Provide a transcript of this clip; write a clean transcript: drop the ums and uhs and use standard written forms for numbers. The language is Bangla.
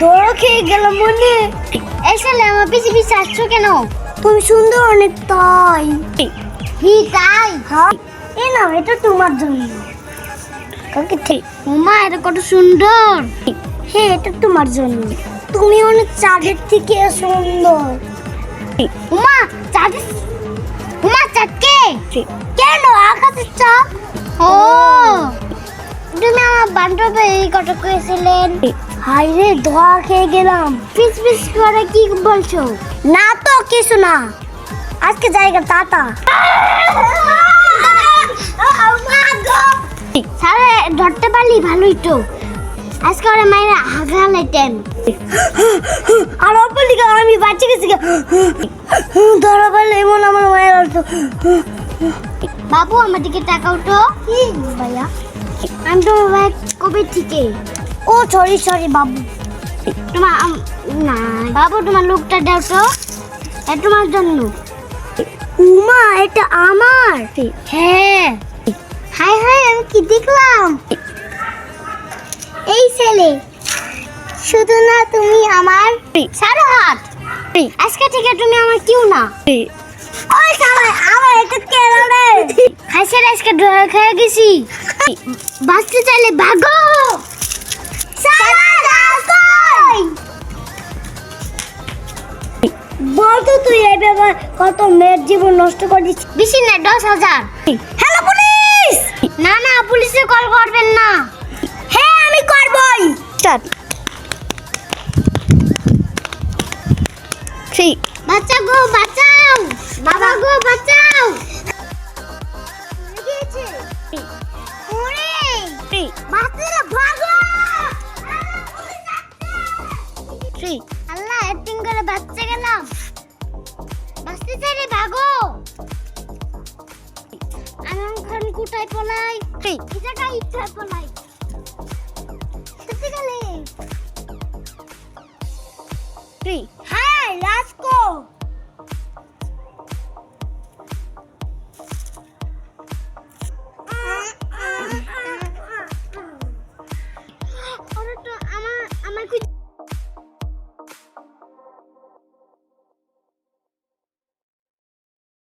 ধরা খেয়ে গেলাম মনে। এই শালা আমার পিছে পিছে আসছো কেন? তুমি সুন্দর অনেক তাই। কি তাই? হ্যাঁ এ নাও এটা তোমার জন্য। কাকে ঠিক? ওমা এটা কত সুন্দর। হ্যাঁ এটা তোমার জন্য। তুমি অনেক চাঁদের থেকে সুন্দর। ওমা চাঁদ, ওমা চাঁদকে কেন আকাশের চাঁদ? ও তুমি আমার বান্ধবী এই কথা কইছিলেন। হাই রে ধোয়া খেয়ে গেলাম। পিস পিস করে কি বলছো? না তো কিছু না, আজকে জায়গা টাটা। সারা ধরতে পারলি ভালোই তো। আজকে ওরা মায়েরা হাগা লাইতেন। আর অপলিকা আমি বাঁচে গেছি। ধরা পারলে এমন আমার মায়ের অর্থ। বাবু আমার দিকে তাকাও তো। কি ভাইয়া? আমি তোমার ভাই কবে থেকে। ও সরি সরি বাবু। তোমার না বাবু তোমার লোকটা দাও তো, এটা তোমার জন্য। উমা এটা আমার। হ্যাঁ হাই হাই আমি কি দেখলাম? এই ছেলে শুধু না তুমি আমার সারা হাত। আজকে থেকে তুমি আমার কেউ না। ওই শালা আমার এটা কেন রে? হাসির আজকে ড্রয়া খেয়ে গেছি। বাঁচতে চাইলে ভাগো। শালা রাস্তায় বল তো তুই এই ব্যাপার কত মেয়ের জীবন নষ্ট করে দিচ্ছিস। বেশি না 10,000। Hello police. না না পুলিশে কল করবেন না। হ্যাঁ আমি করবই। স্টার্ট। বাচ্চা গো বাঁচাও, বাবা গো বাঁচাও। ওরে বাচ্চারা ভাগো। আল্লাহ অ্যাক্টিং করে বাচ্চা গেলাম। বাঁচতে চাইলে ভাগো। আমি এখন কোথায় পলাই? এই জায়গায় ইচ্ছা পলাই। সত্যি গেলে হ্যাঁ লাস্কো। ওরা তো আমার আমার